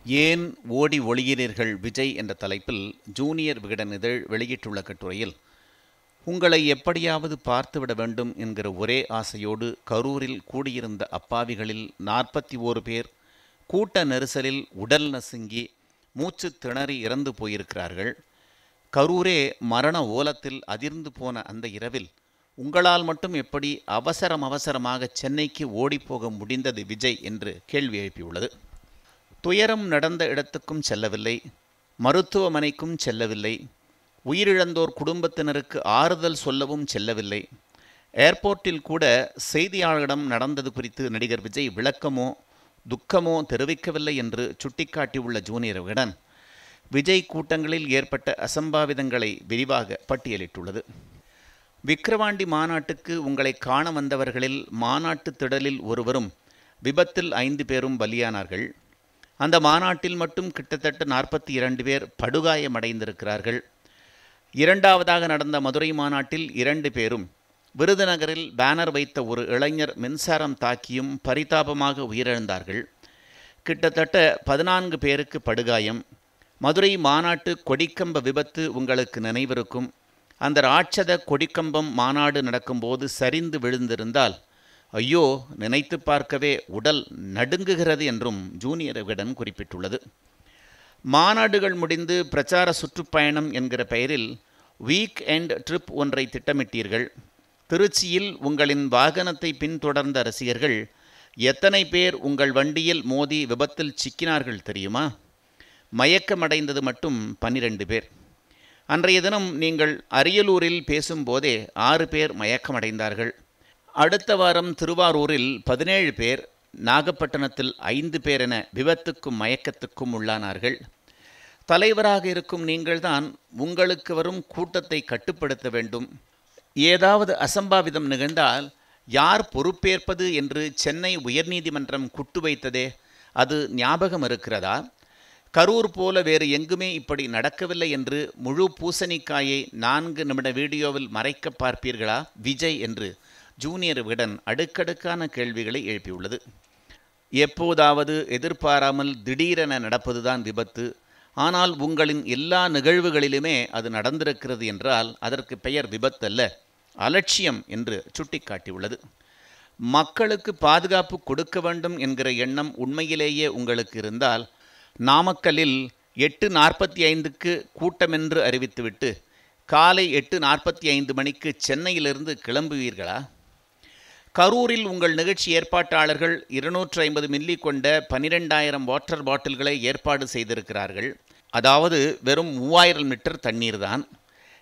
ஏன் ஓடி ஒளிகிறீர்கள் விஜய் என்ற தலைப்பில் ஜூனியர் விகடன் இதழ் வெளியிட்டுள்ள கட்டுரையில், உங்களை எப்படியாவது பார்த்துவிட வேண்டும் என்கிற ஒரே ஆசையோடு கரூரில் கூடியிருந்த அப்பாவிகளில் 41 பேர் கூட்ட நெரிசலில் உடல் நசுங்கி மூச்சு திணறி இறந்து போயிருக்கிறார்கள். கரூரே மரண ஓலத்தில் அதிர்ந்து போன அந்த இரவில் உங்களால் மட்டும் எப்படி அவசரமாக சென்னைக்கு ஓடிப்போக முடிந்தது விஜய் என்று கேள்வி எழுப்பியுள்ளது. துயரம் நடந்த இடத்துக்கும் செல்லவில்லை, மருத்துவமனைக்கும் செல்லவில்லை, உயிரிழந்தோர் குடும்பத்தினருக்கு ஆறுதல் சொல்லவும் செல்லவில்லை. ஏர்போர்ட்டில் கூட செய்தியாளரிடம் நடந்தது குறித்து நடிகர் விஜய் விளக்கமோ துக்கமோ தெரிவிக்கவில்லை என்று சுட்டிக்காட்டியுள்ள ஜூனியர் விகடன், விஜய் கூட்டங்களில் ஏற்பட்ட அசம்பாவிதங்களை விரிவாக பட்டியலிட்டுள்ளது. விக்கிரவாண்டி மாநாட்டுக்கு உங்களை காண வந்தவர்களில் மாநாட்டு திடலில் ஒருவரும் விபத்தில் 5 பேரும் பலியானார்கள். அந்த மாநாட்டில் மட்டும் கிட்டத்தட்ட 42 பேர் படுகாயமடைந்திருக்கிறார்கள். இரண்டாவதாக நடந்த மதுரை மாநாட்டில் 2 பேரும், விருதுநகரில் பேனர் வைத்த ஒரு இளைஞர் மின்சாரம் தாக்கியும் பரிதாபமாக உயிரிழந்தார்கள். கிட்டத்தட்ட 14 பேருக்கு படுகாயம். மதுரை மாநாட்டு கொடிக்கம்ப விபத்து உங்களுக்கு நினைவிருக்கும். அந்த ராட்சத கொடிக்கம்பம் மாநாடு நடக்கும்போது சரிந்து விழுந்திருந்தால் ஐயோ, நினைத்து பார்க்கவே உடல் நடுங்குகிறது என்றும் ஜூனியர் விகடன் குறிப்பிட்டுள்ளது. மாநாடுகள் முடிந்து பிரச்சார சுற்றுப்பயணம் என்கிற பெயரில் வீக் எண்ட் ட்ரிப் ஒன்றை திட்டமிட்டீர்கள். திருச்சியில் உங்களின் வாகனத்தை பின்தொடர்ந்த ரசிகர்கள் எத்தனை பேர் உங்கள் வண்டியில் மோதி விபத்தில் சிக்கினார்கள் தெரியுமா? மயக்கமடைந்தது மட்டும் 12 பேர். அன்றைய தினம் நீங்கள் அரியலூரில் பேசும்போதே 6 பேர் மயக்கமடைந்தார்கள். அடுத்த வாரம் திருவாரூரில் 17 பேர், நாகப்பட்டினத்தில் 5 பேர் என விபத்துக்கும் மயக்கத்துக்கும் உள்ளானார்கள். தலைவராக இருக்கும் நீங்கள்தான் உங்களுக்கு வரும் கூட்டத்தை கட்டுப்படுத்த வேண்டும். ஏதாவது அசம்பாவிதம் நிகழ்ந்தால் யார் பொறுப்பேற்பது என்று சென்னை உயர்நீதிமன்றம் குட்டு வைத்ததே, அது ஞாபகம் இருக்கிறதா? கரூர் போல வேறு எங்குமே இப்படி நடக்கவில்லை என்று முழு பூசணிக்காயை 4 நிமிட வீடியோவில் மறைக்க பார்ப்பீர்களா விஜய் என்று ஜூனியர் விகடன் அடுக்கடுக்கான கேள்விகளை எழுப்பியுள்ளது. எப்போதாவது எதிர்பாராமல் திடீரென நடப்பதுதான் விபத்து. ஆனால் உங்களின் எல்லா நிகழ்வுகளிலுமே அது நடந்திருக்கிறது என்றால் அதற்கு பெயர் விபத்தல்ல, அலட்சியம் என்று சுட்டிக்காட்டியுள்ளது. மக்களுக்கு பாதுகாப்பு கொடுக்க வேண்டும் என்கிற எண்ணம் உண்மையிலேயே உங்களுக்கு இருந்தால் நாமக்கல்லில் 8:45க்கு கூட்டமென்று அறிவித்துவிட்டு காலை 8:45 மணிக்கு சென்னையிலிருந்து கிளம்புவீர்களா? கரூரில் உங்கள் நிகழ்ச்சி ஏற்பாட்டாளர்கள் 250 மில்லி கொண்ட 12,000 வாட்டர் பாட்டில்களை ஏற்பாடு செய்திருக்கிறார்கள். அதாவது வெறும் 3000 லிட்டர் தண்ணீர் தான்.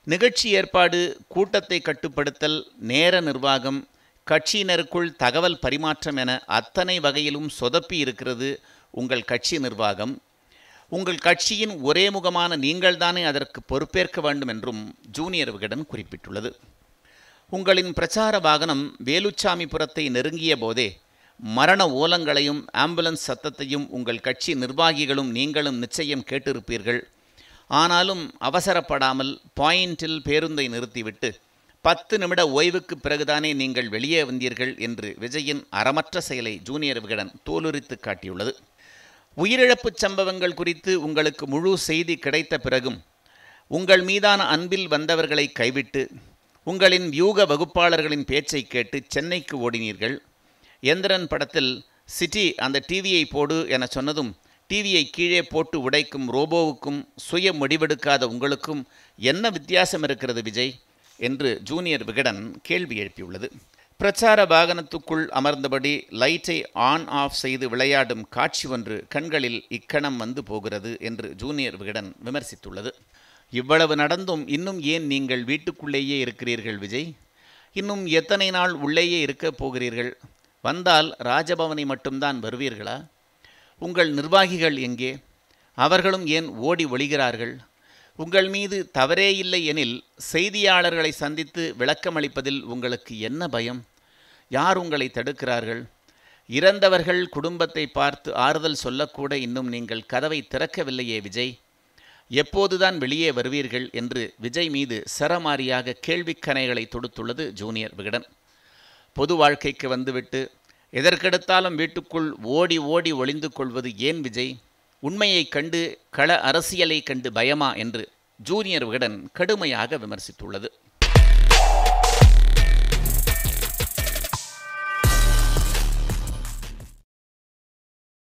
நிகழ்ச்சி ஏற்பாடு, கூட்டத்தை கட்டுப்படுத்தல், நேர நிர்வாகம், கட்சியினருக்குள் தகவல் பரிமாற்றம் என அத்தனை வகையிலும் சொதப்பி இருக்கிறது உங்கள் கட்சி நிர்வாகம். உங்கள் கட்சியின் ஒரே முகமான நீங்கள்தானே அதற்கு பொறுப்பேற்க வேண்டும் என்றும் ஜூனியர் விகடன் குறிப்பிட்டுள்ளது. உங்களின் பிரச்சார வாகனம் வேலுச்சாமிபுரத்தை நெருங்கிய போதே மரண ஓலங்களையும் ஆம்புலன்ஸ் சத்தத்தையும் உங்கள் கட்சி நிர்வாகிகளும் நீங்களும் நிச்சயம் கேட்டிருப்பீர்கள். ஆனாலும் அவசரப்படாமல் பாயிண்டில் பேருந்தை நிறுத்திவிட்டு 10 நிமிட ஓய்வுக்கு பிறகுதானே நீங்கள் வெளியே வந்தீர்கள் என்று விஜயின் அறமற்ற செயலை ஜூனியர் விகடன் தோலுரித்து காட்டியுள்ளது. உயிரிழப்பு சம்பவங்கள் குறித்து உங்களுக்கு முழு செய்தி கிடைத்த பிறகும் உங்கள் மீதான அன்பில் வந்தவர்களை கைவிட்டு உங்களின் வியூக வகுப்பாளர்களின் பேச்சை கேட்டு சென்னைக்கு ஓடினீர்கள். எந்திரன் படத்தில் சிட்டி அந்த டிவியை போடு என சொன்னதும் டிவியை கீழே போட்டு உடைக்கும் ரோபோவுக்கும் சுய முடிவெடுக்காத உங்களுக்கும் என்ன வித்தியாசம் இருக்கிறது விஜய் என்று ஜூனியர் விகடன் கேள்வி எழுப்பியுள்ளது. பிரச்சார வாகனத்துக்குள் அமர்ந்தபடி லைட்டை ஆன் ஆஃப் செய்து விளையாடும் காட்சி ஒன்று கண்களில் இக்கணம் வந்து போகிறது என்று ஜூனியர் விகடன் விமர்சித்துள்ளது. இவ்வளவு நடந்தும் இன்னும் ஏன் நீங்கள் வீட்டுக்குள்ளேயே இருக்கிறீர்கள் விஜய்? இன்னும் எத்தனை நாள் உள்ளேயே இருக்கப் போகிறீர்கள்? வந்தால் ராஜபவனை மட்டும்தான் வருவீர்களா? உங்கள் நிர்வாகிகள் எங்கே? அவர்களும் ஏன் ஓடி ஒளிகிறார்கள்? உங்கள் மீது தவறே இல்லை எனில் செய்தியாளர்களை சந்தித்து விளக்கமளிப்பதில் உங்களுக்கு என்ன பயம்? யார் உங்களை தடுக்கிறார்கள்? இறந்தவர்கள் குடும்பத்தை பார்த்து ஆறுதல் சொல்லக்கூட இன்னும் நீங்கள் கதவை திறக்கவில்லையே விஜய். எப்போதுதான் வெளியே வருவீர்கள் என்று விஜய் மீது சரமாரியாக கேள்விக்கணைகளை தொடுத்துள்ளது ஜூனியர் விகடன். பொது வாழ்க்கைக்கு வந்துவிட்டு எதற்கெடுத்தாலும் வீட்டுக்குள் ஓடி ஓடி ஒளிந்து கொள்வது ஏன் விஜய்? உண்மையைக் கண்டு கள அரசியலை கண்டு பயமா என்று ஜூனியர் விகடன் கடுமையாக விமர்சித்துள்ளது.